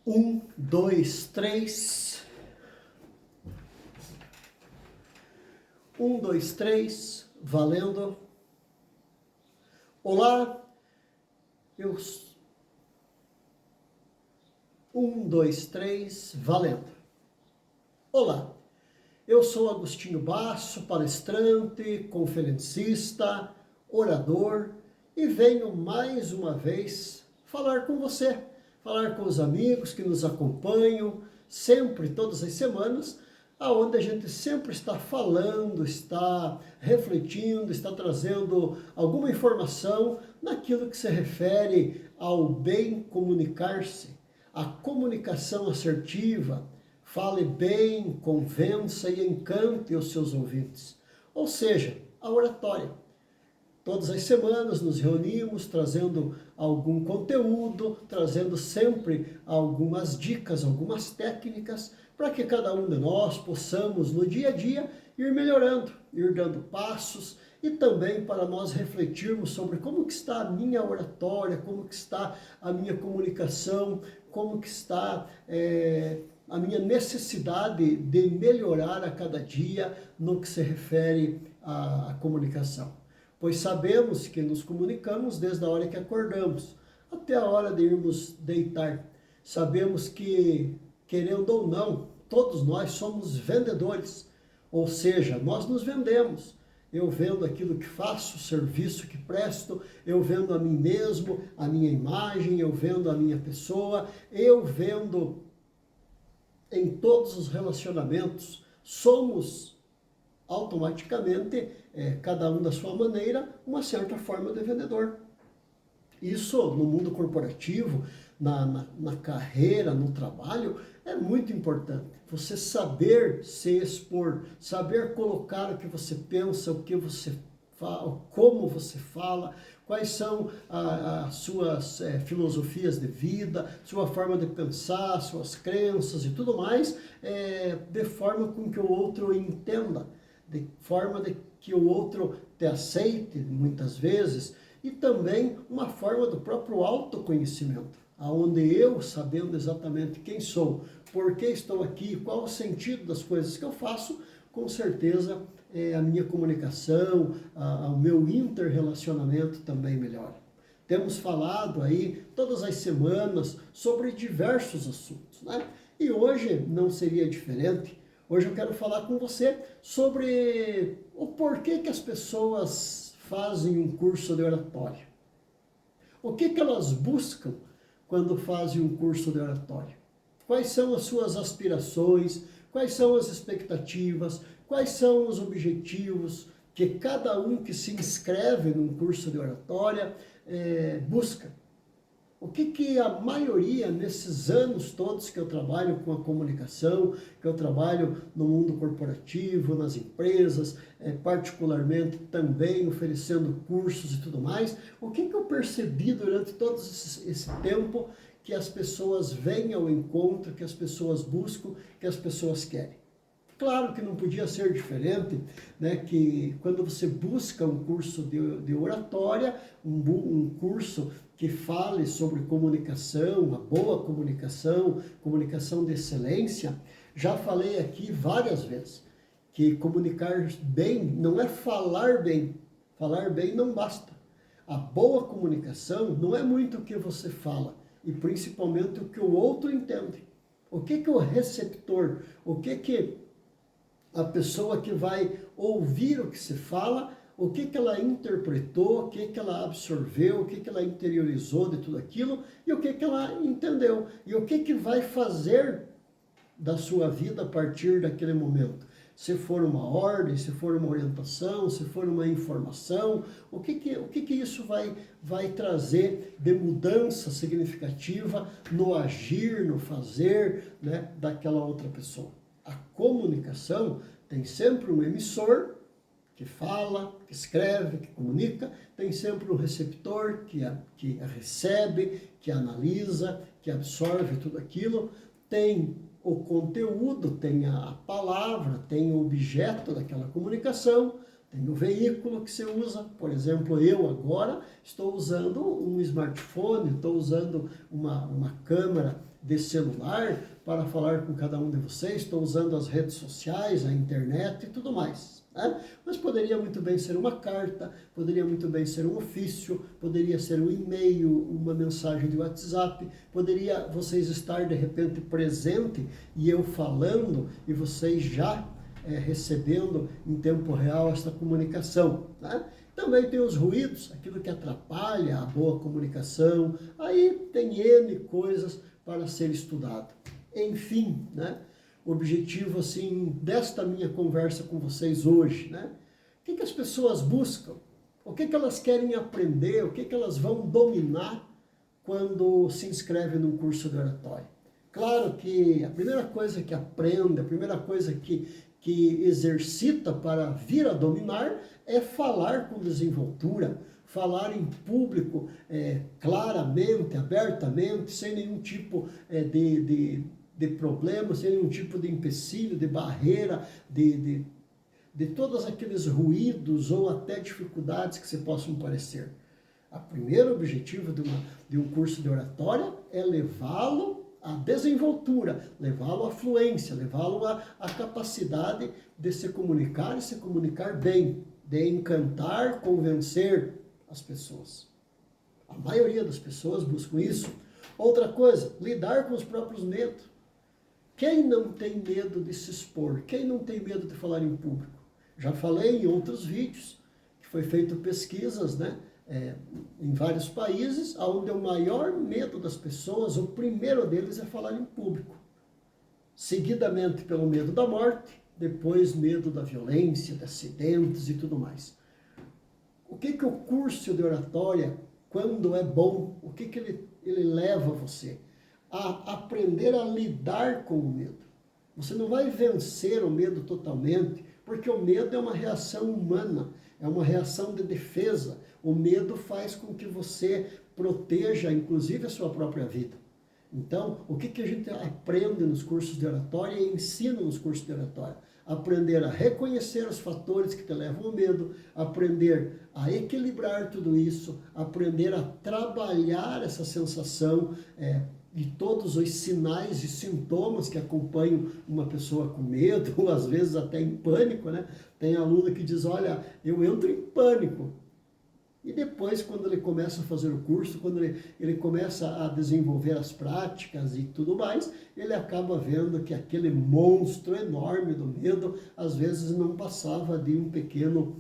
2, 3. 2, 3, valendo. Olá, 2, 3, valendo. Olá, eu sou Agostinho Basso, palestrante, conferencista, orador e venho mais uma vez falar com você, falar com os amigos que nos acompanham sempre, todas as semanas, aonde a gente sempre está falando, está refletindo, está trazendo alguma informação naquilo que se refere ao bem comunicar-se, à comunicação assertiva. Fale bem, convença e encante os seus ouvintes. Ou seja, a oratória. Todas as semanas nos reunimos trazendo algum conteúdo, trazendo sempre algumas dicas, algumas técnicas, para que cada um de nós possamos no dia a dia ir melhorando, ir dando passos e também para nós refletirmos sobre como que está a minha oratória, como que está a minha comunicação, como que está a minha necessidade de melhorar a cada dia no que se refere à comunicação. Pois sabemos que nos comunicamos desde a hora que acordamos até a hora de irmos deitar. Sabemos que, querendo ou não, todos nós somos vendedores, ou seja, nós nos vendemos. Eu vendo aquilo que faço, o serviço que presto, eu vendo a mim mesmo, a minha imagem, eu vendo a minha pessoa, eu vendo em todos os relacionamentos. Somos automaticamente, cada um da sua maneira, uma certa forma de vendedor. Isso no mundo corporativo, na carreira, no trabalho, é muito importante. Você saber se expor, saber colocar o que você pensa, o que você fala, como você fala, quais são as suas filosofias de vida, sua forma de pensar, suas crenças e tudo mais, de forma com que o outro entenda, de forma de que o outro te aceite, muitas vezes, e também uma forma do próprio autoconhecimento, aonde eu, sabendo exatamente quem sou, por que estou aqui, qual o sentido das coisas que eu faço, com certeza a minha comunicação, o meu interrelacionamento também melhora. Temos falado aí todas as semanas sobre diversos assuntos, né? E hoje não seria diferente. Hoje eu quero falar com você sobre o porquê que as pessoas fazem um curso de oratória. O que elas buscam quando fazem um curso de oratória? Quais são as suas aspirações? Quais são as expectativas? Quais são os objetivos que cada um que se inscreve num curso de oratória busca? O que a maioria, nesses anos todos que eu trabalho com a comunicação, que eu trabalho no mundo corporativo, nas empresas, particularmente também oferecendo cursos e tudo mais, o que eu percebi durante todo esse tempo que as pessoas vêm ao encontro, que as pessoas buscam, que as pessoas querem? Claro que não podia ser diferente, né, que quando você busca um curso de oratória, um curso que fale sobre comunicação, a boa comunicação, comunicação de excelência, já falei aqui várias vezes, que comunicar bem não é falar bem não basta. A boa comunicação não é muito o que você fala, e principalmente o que o outro entende. O que o receptor, o que a pessoa que vai ouvir o que se fala, o que ela interpretou, o que ela absorveu, o que ela interiorizou de tudo aquilo e o que ela entendeu. E o que vai fazer da sua vida a partir daquele momento. Se for uma ordem, se for uma orientação, se for uma informação, o que isso vai trazer de mudança significativa no agir, no fazer, né, daquela outra pessoa. A comunicação tem sempre um emissor que fala, que escreve, que comunica, tem sempre um receptor que recebe, que analisa, que absorve tudo aquilo, tem o conteúdo, tem a palavra, tem o objeto daquela comunicação, tem o veículo que você usa. Por exemplo, eu agora estou usando um smartphone, estou usando uma câmera de celular para falar com cada um de vocês, estou usando as redes sociais, a internet e tudo mais. Né? Mas poderia muito bem ser uma carta, poderia muito bem ser um ofício, poderia ser um e-mail, uma mensagem de WhatsApp, poderia vocês estar de repente presente e eu falando e vocês já recebendo em tempo real essa comunicação. Né? Também tem os ruídos, aquilo que atrapalha a boa comunicação, aí tem N coisas para ser estudado. Enfim, né? O objetivo assim, desta minha conversa com vocês hoje, né? O que as pessoas buscam? O que elas querem aprender? O que elas vão dominar quando se inscrevem num curso de oratória? Claro que a primeira coisa que aprende, a primeira coisa que exercita para vir a dominar é falar com desenvoltura, falar em público claramente, abertamente, sem nenhum tipo de problema, sem nenhum tipo de empecilho, de barreira, de todos aqueles ruídos ou até dificuldades que se possam parecer. O primeiro objetivo de um curso de oratória é levá-lo à desenvoltura, levá-lo à fluência, levá-lo à capacidade de se comunicar e se comunicar bem, de encantar, convencer as pessoas. A maioria das pessoas buscam isso. Outra coisa, lidar com os próprios medos. Quem não tem medo de se expor? Quem não tem medo de falar em público? Já falei em outros vídeos que foi feito pesquisas, né? Em vários países, onde o maior medo das pessoas, o primeiro deles é falar em público. Seguidamente pelo medo da morte, depois medo da violência, de acidentes e tudo mais. O que o curso de oratória, quando é bom, o que ele leva você? A aprender a lidar com o medo. Você não vai vencer o medo totalmente, porque o medo é uma reação humana, é uma reação de defesa. O medo faz com que você proteja, inclusive, a sua própria vida. Então, o que a gente aprende nos cursos de oratória e ensina nos cursos de oratória? Aprender a reconhecer os fatores que te levam ao medo, aprender a equilibrar tudo isso, aprender a trabalhar essa sensação de todos os sinais e sintomas que acompanham uma pessoa com medo, ou às vezes até em pânico, né? Tem aluno que diz, olha, eu entro em pânico. E depois, quando ele começa a fazer o curso, quando ele começa a desenvolver as práticas e tudo mais, ele acaba vendo que aquele monstro enorme do medo, às vezes não passava de um pequeno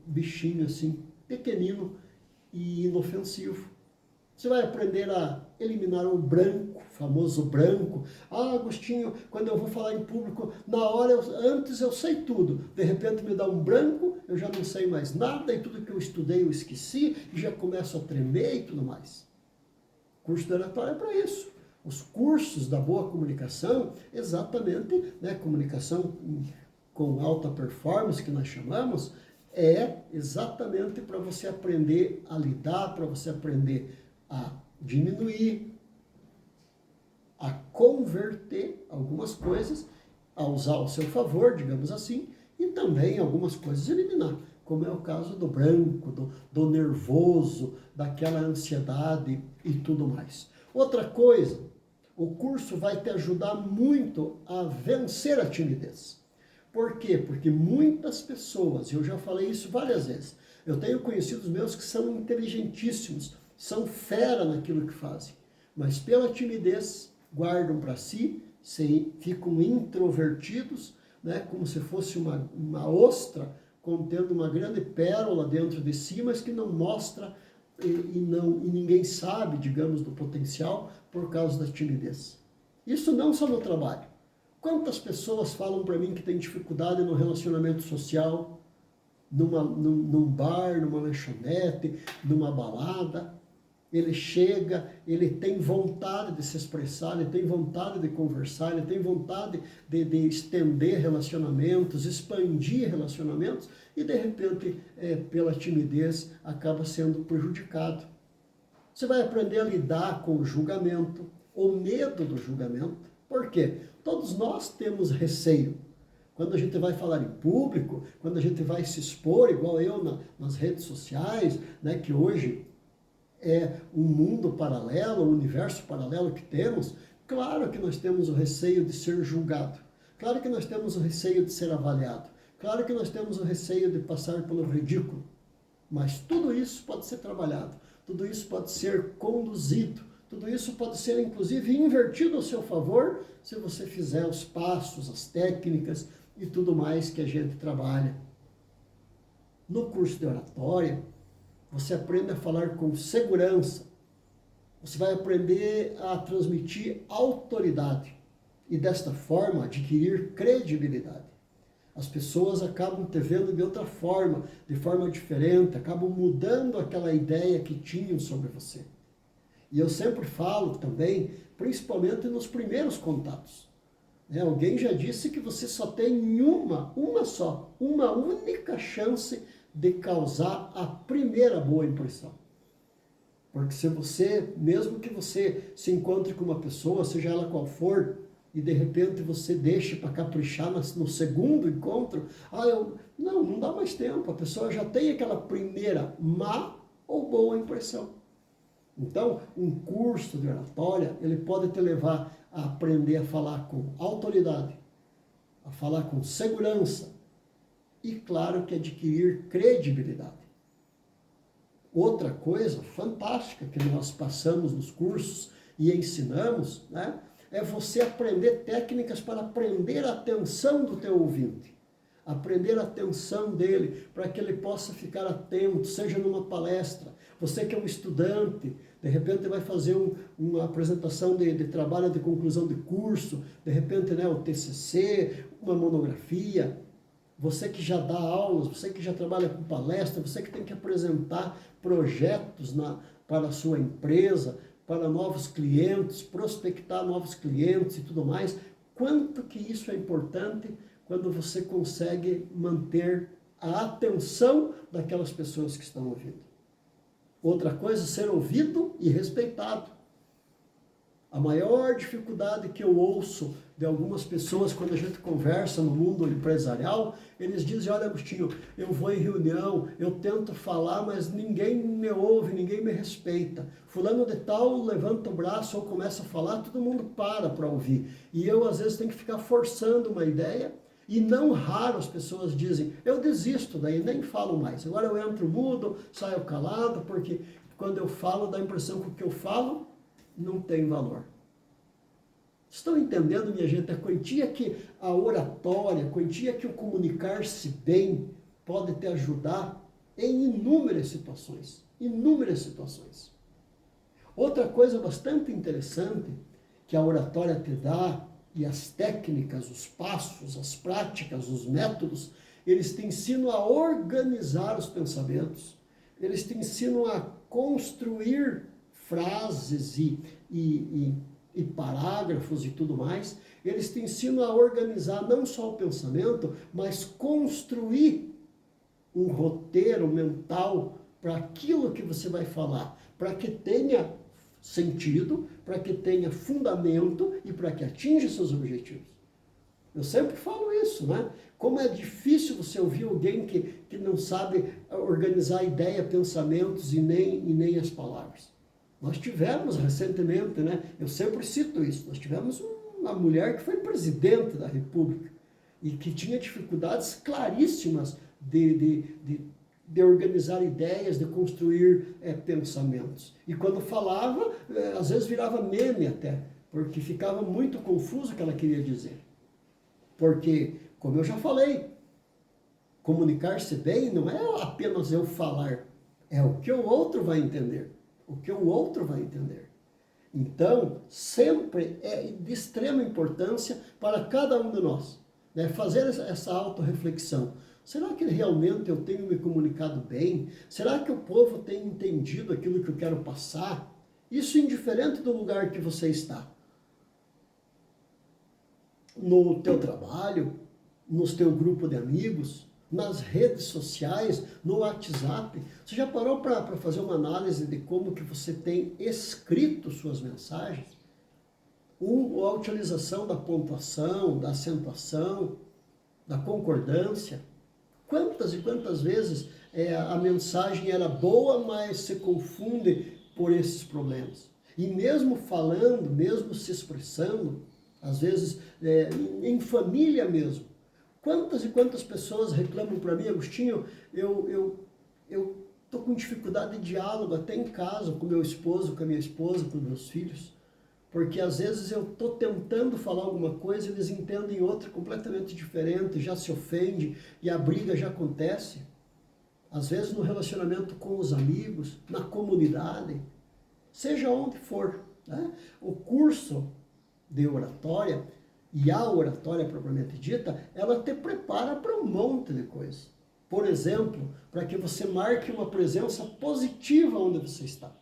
bichinho assim, pequenino e inofensivo. Você vai aprender a eliminar o branco, o famoso branco. Ah, Agostinho, quando eu vou falar em público, na hora, antes eu sei tudo. De repente me dá um branco, eu já não sei mais nada, e tudo que eu estudei eu esqueci, e já começo a tremer e tudo mais. O curso de oratória é para isso. Os cursos da boa comunicação, exatamente, né, comunicação com alta performance, que nós chamamos, é exatamente para você aprender a lidar, para você aprender a diminuir, a converter algumas coisas, a usar ao seu favor, digamos assim, e também algumas coisas eliminar, como é o caso do branco, do nervoso, daquela ansiedade e tudo mais. Outra coisa, o curso vai te ajudar muito a vencer a timidez. Por quê? Porque muitas pessoas, eu já falei isso várias vezes, eu tenho conhecidos meus que são inteligentíssimos, são fera naquilo que fazem, mas pela timidez guardam para si, ficam introvertidos, né, como se fosse uma ostra contendo uma grande pérola dentro de si, mas que não mostra e ninguém sabe, digamos, do potencial por causa da timidez. Isso não só no trabalho. Quantas pessoas falam para mim que tem dificuldade no relacionamento social, num bar, numa lanchonete, numa balada? Ele chega, ele tem vontade de se expressar, ele tem vontade de conversar, ele tem vontade de estender relacionamentos, expandir relacionamentos, e de repente, pela timidez, acaba sendo prejudicado. Você vai aprender a lidar com o julgamento, o medo do julgamento. Por quê? Todos nós temos receio. Quando a gente vai falar em público, quando a gente vai se expor, igual eu nas redes sociais, né, que hoje é um mundo paralelo, um universo paralelo que temos, claro que nós temos o receio de ser julgado. Claro que nós temos o receio de ser avaliado. Claro que nós temos o receio de passar pelo ridículo. Mas tudo isso pode ser trabalhado. Tudo isso pode ser conduzido. Tudo isso pode ser, inclusive, invertido ao seu favor se você fizer os passos, as técnicas e tudo mais que a gente trabalha. No curso de oratória, você aprende a falar com segurança. Você vai aprender a transmitir autoridade e, desta forma, adquirir credibilidade. As pessoas acabam te vendo de outra forma, de forma diferente, acabam mudando aquela ideia que tinham sobre você. E eu sempre falo também, principalmente nos primeiros contatos. Alguém já disse que você só tem uma única chance de causar a primeira boa impressão. Porque se você, mesmo que você se encontre com uma pessoa, seja ela qual for, e de repente você deixe para caprichar no segundo encontro, não dá mais tempo, a pessoa já tem aquela primeira má ou boa impressão. Então, um curso de oratória, ele pode te levar a aprender a falar com autoridade, a falar com segurança e, claro, que adquirir credibilidade. Outra coisa fantástica que nós passamos nos cursos e ensinamos, é você aprender técnicas para prender a atenção do teu ouvinte. Aprender a atenção dele, para que ele possa ficar atento, seja numa palestra. Você que é um estudante, de repente vai fazer uma apresentação de trabalho de conclusão de curso, de repente o TCC, uma monografia. Você que já dá aulas, você que já trabalha com palestra, você que tem que apresentar projetos para a sua empresa, para novos clientes, prospectar novos clientes e tudo mais. Quanto que isso é importante quando você consegue manter a atenção daquelas pessoas que estão ouvindo. Outra coisa, ser ouvido e respeitado. A maior dificuldade que eu ouço de algumas pessoas quando a gente conversa no mundo empresarial, eles dizem, olha, Agostinho, eu vou em reunião, eu tento falar, mas ninguém me ouve, ninguém me respeita. Fulano de tal levanta o braço ou começa a falar, todo mundo para ouvir. E eu, às vezes, tenho que ficar forçando uma ideia, e não raro as pessoas dizem, eu desisto, daí nem falo mais. Agora eu entro mudo, saio calado, porque quando eu falo, dá a impressão que o que eu falo não tem valor. Estão entendendo, minha gente, a quantia que a oratória, a quantia que o comunicar-se bem pode te ajudar em inúmeras situações. Inúmeras situações. Outra coisa bastante interessante que a oratória te dá, e as técnicas, os passos, as práticas, os métodos, eles te ensinam a organizar os pensamentos, eles te ensinam a construir frases e parágrafos e tudo mais, eles te ensinam a organizar não só o pensamento, mas construir um roteiro mental para aquilo que você vai falar, para que tenha sentido, para que tenha fundamento e para que atinja seus objetivos. Eu sempre falo isso, Como é difícil você ouvir alguém que não sabe organizar ideia, pensamentos e nem as palavras. Nós tivemos recentemente, eu sempre cito isso, nós tivemos uma mulher que foi presidente da República e que tinha dificuldades claríssimas de organizar ideias, de construir pensamentos. E quando falava, às vezes virava meme até, porque ficava muito confuso o que ela queria dizer. Porque, como eu já falei, comunicar-se bem não é apenas eu falar, é o que o outro vai entender. O que o outro vai entender. Então, sempre é de extrema importância para cada um de nós, fazer essa autorreflexão. Será que realmente eu tenho me comunicado bem? Será que o povo tem entendido aquilo que eu quero passar? Isso indiferente do lugar que você está. No teu trabalho, no teu grupo de amigos, nas redes sociais, no WhatsApp. Você já parou para fazer uma análise de como que você tem escrito suas mensagens? A utilização da pontuação, da acentuação, da concordância. Quantas e quantas vezes a mensagem era boa, mas se confunde por esses problemas. E mesmo falando, mesmo se expressando, às vezes em família mesmo, quantas e quantas pessoas reclamam para mim: Agostinho, eu estou com dificuldade de diálogo até em casa, com meu esposo, com a minha esposa, com meus filhos, porque às vezes eu estou tentando falar alguma coisa e eles entendem outra completamente diferente, já se ofende e a briga já acontece. Às vezes no relacionamento com os amigos, na comunidade, seja onde for, né? O curso de oratória e a oratória propriamente dita, ela te prepara para um monte de coisa. Por exemplo, para que você marque uma presença positiva onde você está.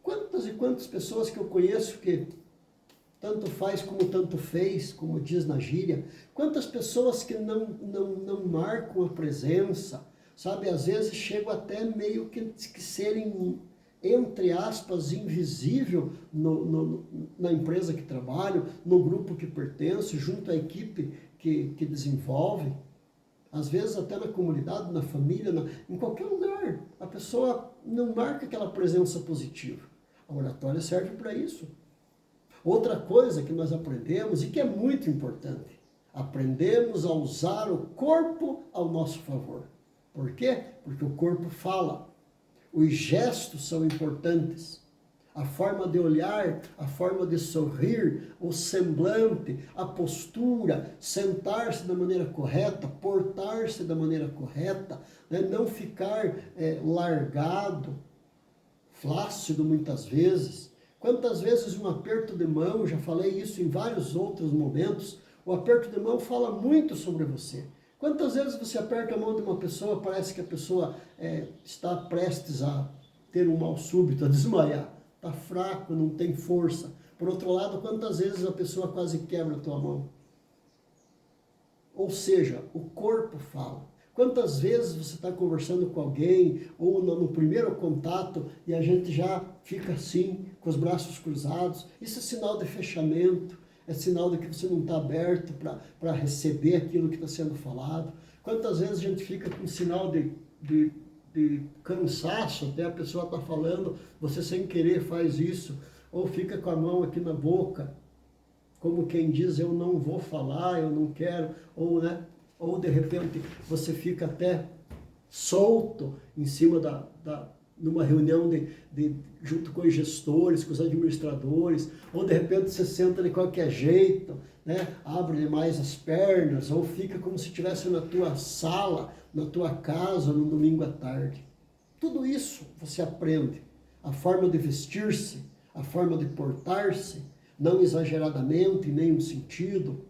Quantas e quantas pessoas que eu conheço que tanto faz como tanto fez, como diz na gíria, quantas pessoas que não marcam a presença, sabe? Às vezes chegam até meio que serem, entre aspas, invisível na empresa que trabalham, no grupo que pertence, junto à equipe que desenvolve. Às vezes até na comunidade, na família, em qualquer lugar. A pessoa não marca aquela presença positiva. A oratória serve para isso. Outra coisa que nós aprendemos e que é muito importante, aprendemos a usar o corpo ao nosso favor. Por quê? Porque o corpo fala. Os gestos são importantes. A forma de olhar, a forma de sorrir, o semblante, a postura, sentar-se da maneira correta, portar-se da maneira correta, né? Não ficar largado, flácido muitas vezes. Quantas vezes um aperto de mão, já falei isso em vários outros momentos, o aperto de mão fala muito sobre você. Quantas vezes você aperta a mão de uma pessoa, parece que a pessoa está prestes a ter um mal súbito, a desmaiar. Está fraco, não tem força. Por outro lado, quantas vezes a pessoa quase quebra a tua mão? Ou seja, o corpo fala. Quantas vezes você está conversando com alguém, ou no primeiro contato, e a gente já fica assim, com os braços cruzados. Isso é sinal de fechamento, é sinal de que você não está aberto para receber aquilo que está sendo falado. Quantas vezes a gente fica com sinal de cansaço, até a pessoa está falando, você sem querer faz isso, ou fica com a mão aqui na boca, como quem diz: eu não vou falar, eu não quero, ou de repente você fica até solto em cima numa reunião junto com os gestores, com os administradores, ou de repente você senta de qualquer jeito, né? Abre demais as pernas, ou fica como se estivesse na tua sala, na tua casa, no domingo à tarde. Tudo isso você aprende. A forma de vestir-se, a forma de portar-se, não exageradamente em nenhum sentido,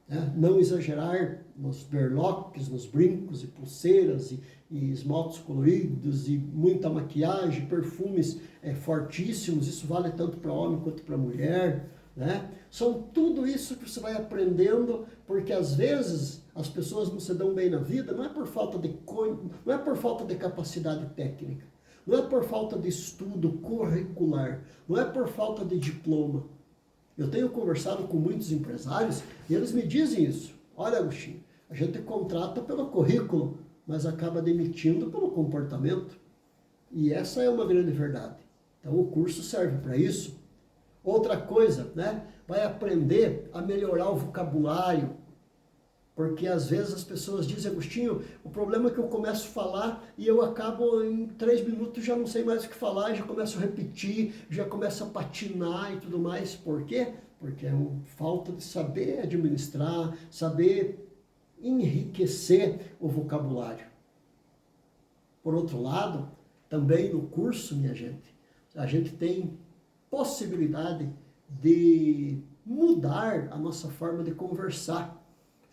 né? Não exagerar nos berloques, nos brincos e pulseiras e esmaltes coloridos e muita maquiagem, perfumes fortíssimos. Isso vale tanto para homem quanto para mulher, né? São tudo isso que você vai aprendendo, porque às vezes as pessoas não se dão bem na vida, não é por falta de capacidade técnica, não é por falta de estudo curricular, não é por falta de diploma. Eu tenho conversado com muitos empresários e eles me dizem isso. Olha, Agostinho, a gente contrata pelo currículo, mas acaba demitindo pelo comportamento. E essa é uma grande verdade. Então o curso serve para isso. Outra coisa, né? Vai aprender a melhorar o vocabulário. Porque às vezes as pessoas dizem: Agostinho, o problema é que eu começo a falar e eu acabo em 3 minutos já não sei mais o que falar, já começo a repetir, já começo a patinar e tudo mais. Por quê? Porque é uma falta de saber administrar, saber enriquecer o vocabulário. Por outro lado, também no curso, minha gente, a gente tem possibilidade de mudar a nossa forma de conversar.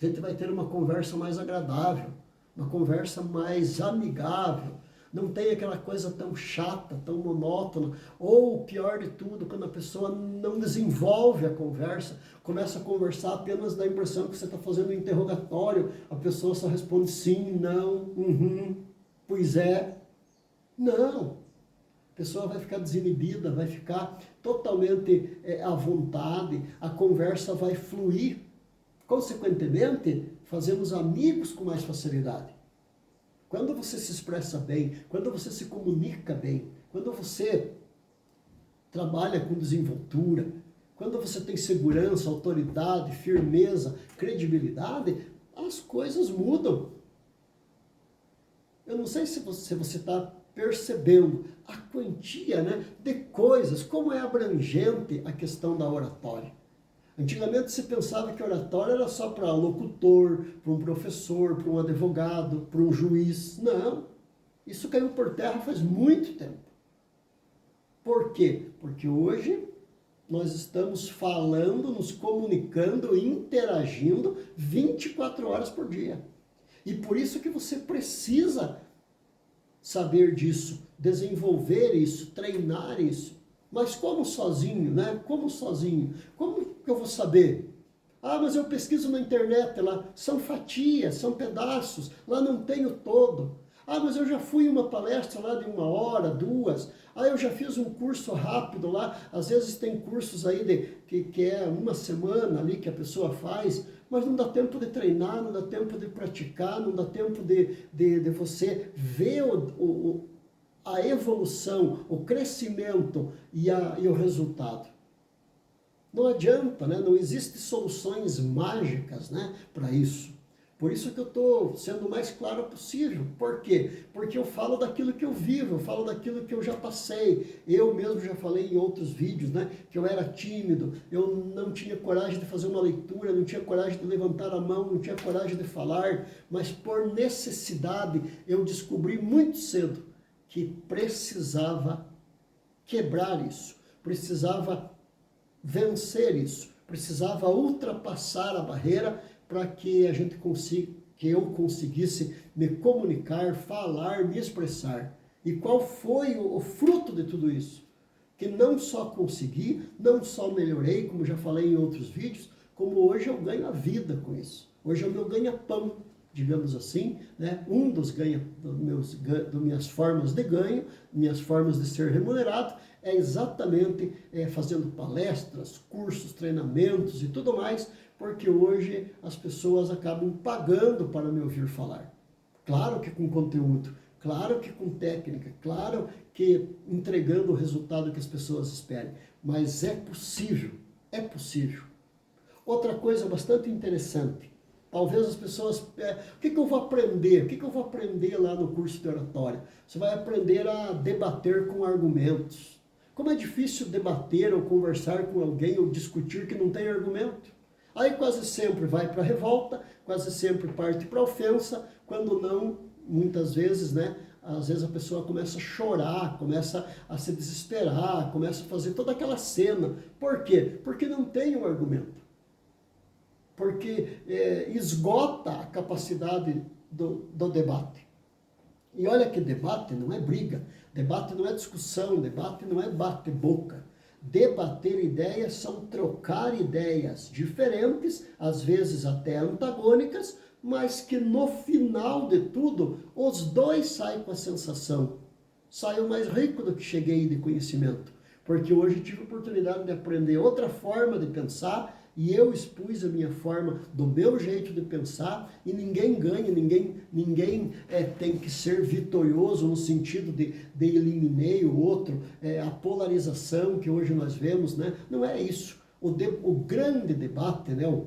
A gente vai ter uma conversa mais agradável, uma conversa mais amigável, não tem aquela coisa tão chata, tão monótona, ou pior de tudo, quando a pessoa não desenvolve a conversa, começa a conversar apenas dá a impressão que você está fazendo um interrogatório, a pessoa só responde sim, não, pois é, não. A pessoa vai ficar desinibida, vai ficar totalmente à vontade, a conversa vai fluir. Consequentemente, fazemos amigos com mais facilidade. Quando você se expressa bem, quando você se comunica bem, quando você trabalha com desenvoltura, quando você tem segurança, autoridade, firmeza, credibilidade, as coisas mudam. Eu não sei se você está percebendo a quantia, né, de coisas, como é abrangente a questão da oratória. Antigamente se pensava que oratória era só para locutor, para um professor, para um advogado, para um juiz. Não, isso caiu por terra faz muito tempo. Por quê? Porque hoje nós estamos falando, nos comunicando, interagindo 24 horas por dia. E por isso que você precisa saber disso, desenvolver isso, treinar isso. Mas como sozinho, né? Como sozinho? Como que eu vou saber? Ah, mas eu pesquiso na internet lá. São fatias, são pedaços. Lá não tem o todo. Ah, mas eu já fui em uma palestra lá de 1 hora, 2. Ah, eu já fiz um curso rápido lá. Às vezes tem cursos aí que é 1 semana ali que a pessoa faz, mas não dá tempo de treinar, não dá tempo de praticar, não dá tempo de você ver a evolução, o crescimento e o resultado. Não adianta, né? Não existem soluções mágicas, né, para isso. Por isso que eu estou sendo o mais claro possível. Por quê? Porque eu falo daquilo que eu vivo, eu falo daquilo que eu já passei. Eu mesmo já falei em outros vídeos, né, que eu era tímido, eu não tinha coragem de fazer uma leitura, não tinha coragem de levantar a mão, não tinha coragem de falar, mas por necessidade eu descobri muito cedo que precisava quebrar isso, precisava vencer isso, precisava ultrapassar a barreira para que eu conseguisse me comunicar, falar, me expressar. E qual foi o fruto de tudo isso? Que não só consegui, não só melhorei, como já falei em outros vídeos, como hoje eu ganho a vida com isso. Hoje é o meu ganha-pão, digamos assim, né? Um dos minhas formas de ganho, minhas formas de ser remunerado, é exatamente fazendo palestras, cursos, treinamentos e tudo mais, porque hoje as pessoas acabam pagando para me ouvir falar. Claro que com conteúdo, claro que com técnica, claro que entregando o resultado que as pessoas esperem, mas é possível, é possível. Outra coisa bastante interessante, talvez as pessoas, o que eu vou aprender? O que eu vou aprender lá no curso de oratória? Você vai aprender a debater com argumentos. Como é difícil debater ou conversar com alguém ou discutir que não tem argumento. Aí quase sempre vai para a revolta, quase sempre parte para a ofensa, quando não, muitas vezes, né? Às vezes a pessoa começa a chorar, começa a se desesperar, começa a fazer toda aquela cena. Por quê? Porque não tem um argumento. Porque esgota a capacidade do debate. E olha que debate não é briga, debate não é discussão, debate não é bate-boca. Debater ideias são trocar ideias diferentes, às vezes até antagônicas, mas que no final de tudo, os dois saem com a sensação. Saio mais rico do que cheguei de conhecimento, porque hoje tive a oportunidade de aprender outra forma de pensar, e eu expus a minha forma, do meu jeito de pensar, e ninguém ganha, ninguém tem que ser vitorioso no sentido de eliminei o outro, a polarização que hoje nós vemos, né? Não é isso. O grande debate, né? O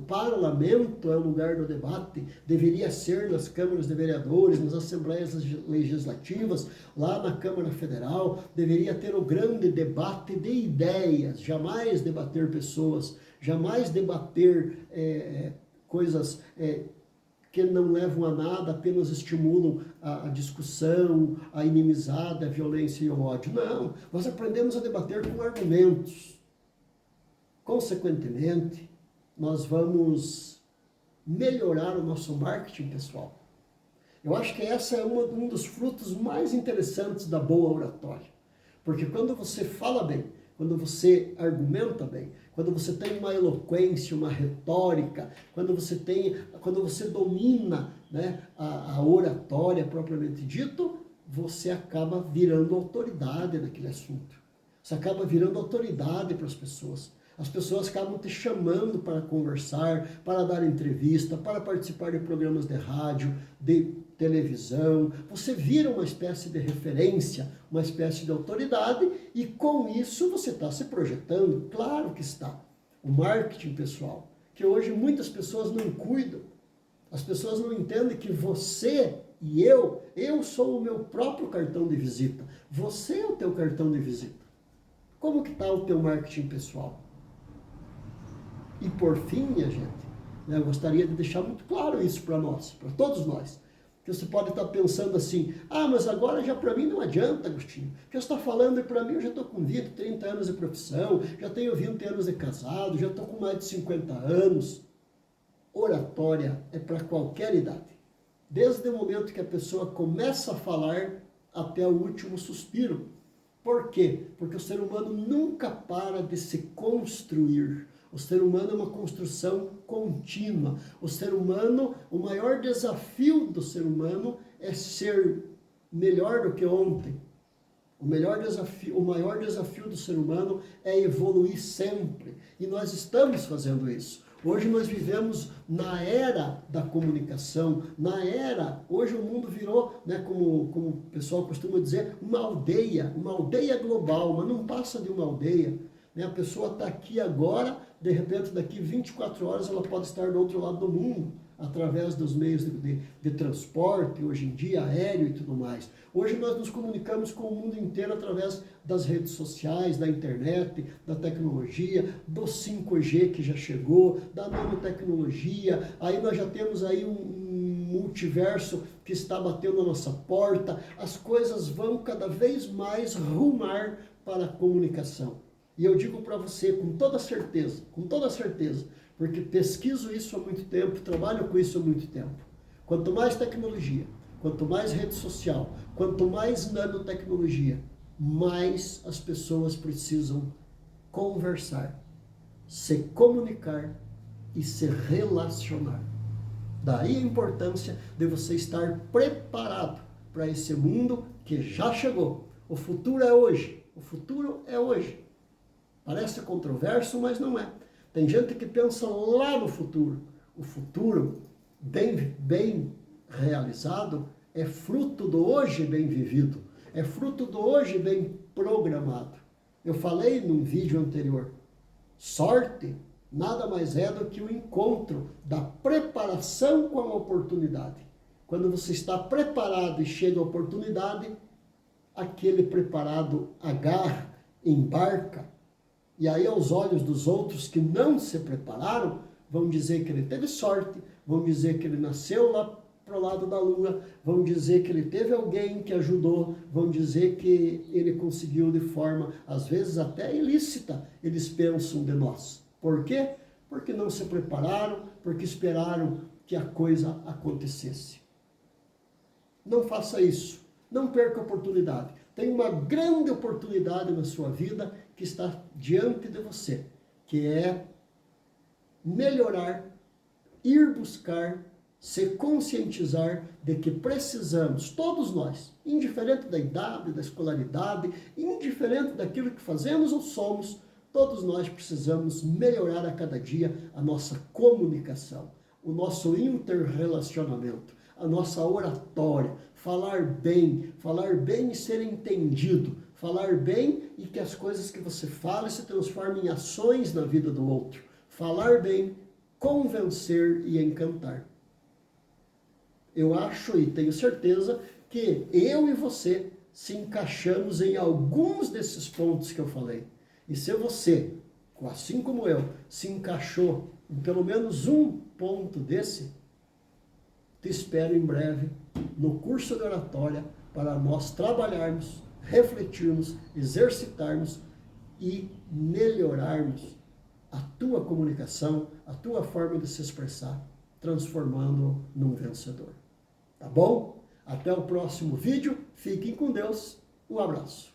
parlamento é o lugar do debate, deveria ser nas câmaras de vereadores, nas assembleias legislativas, lá na Câmara Federal, deveria ter o grande debate de ideias, jamais debater pessoas, jamais debater coisas que não levam a nada, apenas estimulam a discussão, a inimizade, a violência e o ódio. Não, nós aprendemos a debater com argumentos. Consequentemente, nós vamos melhorar o nosso marketing pessoal. Eu acho que essa é um dos frutos mais interessantes da boa oratória. Porque quando você fala bem, quando você argumenta bem, quando você tem uma eloquência, uma retórica, quando você domina, né, a oratória propriamente dito, você acaba virando autoridade naquele assunto. Você acaba virando autoridade para as pessoas. As pessoas acabam te chamando para conversar, para dar entrevista, para participar de programas de rádio, de televisão, você vira uma espécie de referência, uma espécie de autoridade, e com isso você está se projetando, claro que está. O marketing pessoal, que hoje muitas pessoas não cuidam, as pessoas não entendem que você e eu sou o meu próprio cartão de visita, você é o teu cartão de visita. Como que está o teu marketing pessoal? E por fim, minha gente, eu gostaria de deixar muito claro isso para nós, para todos nós. Que você pode estar pensando assim, mas agora já para mim não adianta, Agostinho. O que você está falando e para mim eu já estou com 20, 30 anos de profissão, já tenho 20 anos de casado, já estou com mais de 50 anos. Oratória é para qualquer idade. Desde o momento que a pessoa começa a falar até o último suspiro. Por quê? Porque o ser humano nunca para de se construir. O ser humano é uma construção contínua. O ser humano, o maior desafio do ser humano é ser melhor do que ontem. O maior desafio do ser humano é evoluir sempre. E nós estamos fazendo isso. Hoje nós vivemos na era da comunicação, hoje o mundo virou, como o pessoal costuma dizer, uma aldeia global, mas não passa de uma aldeia. A pessoa está aqui agora, de repente daqui 24 horas ela pode estar do outro lado do mundo, através dos meios de transporte, hoje em dia, aéreo e tudo mais. Hoje nós nos comunicamos com o mundo inteiro através das redes sociais, da internet, da tecnologia, do 5G que já chegou, da nanotecnologia. Aí nós já temos aí um multiverso que está batendo a nossa porta. As coisas vão cada vez mais rumar para a comunicação. E eu digo para você com toda certeza, porque pesquiso isso há muito tempo, trabalho com isso há muito tempo. Quanto mais tecnologia, quanto mais rede social, quanto mais nanotecnologia, mais as pessoas precisam conversar, se comunicar e se relacionar. Daí a importância de você estar preparado para esse mundo que já chegou. O futuro é hoje. O futuro é hoje. Parece controverso, mas não é. Tem gente que pensa lá no futuro. O futuro, bem realizado, é fruto do hoje bem vivido. É fruto do hoje bem programado. Eu falei num vídeo anterior. Sorte nada mais é do que o encontro da preparação com a oportunidade. Quando você está preparado e chega a oportunidade, aquele preparado agarra, embarca, e aí aos olhos dos outros que não se prepararam, vão dizer que ele teve sorte, vão dizer que ele nasceu lá para o lado da lua, vão dizer que ele teve alguém que ajudou, vão dizer que ele conseguiu de forma, às vezes até ilícita, eles pensam de nós. Por quê? Porque não se prepararam, porque esperaram que a coisa acontecesse. Não faça isso, não perca a oportunidade. Tem uma grande oportunidade na sua vida que está diante de você, que é melhorar, ir buscar, se conscientizar de que precisamos, todos nós, indiferente da idade, da escolaridade, indiferente daquilo que fazemos ou somos, todos nós precisamos melhorar a cada dia a nossa comunicação, o nosso interrelacionamento, a nossa oratória, falar bem e ser entendido, falar bem e que as coisas que você fala se transformem em ações na vida do outro, falar bem, convencer e encantar. Eu acho e tenho certeza que eu e você se encaixamos em alguns desses pontos que eu falei. E se você, assim como eu, se encaixou em pelo menos um ponto desse, te espero em breve no curso de oratória para nós trabalharmos, refletirmos, exercitarmos e melhorarmos a tua comunicação, a tua forma de se expressar, transformando-o num vencedor. Tá bom? Até o próximo vídeo. Fiquem com Deus. Um abraço.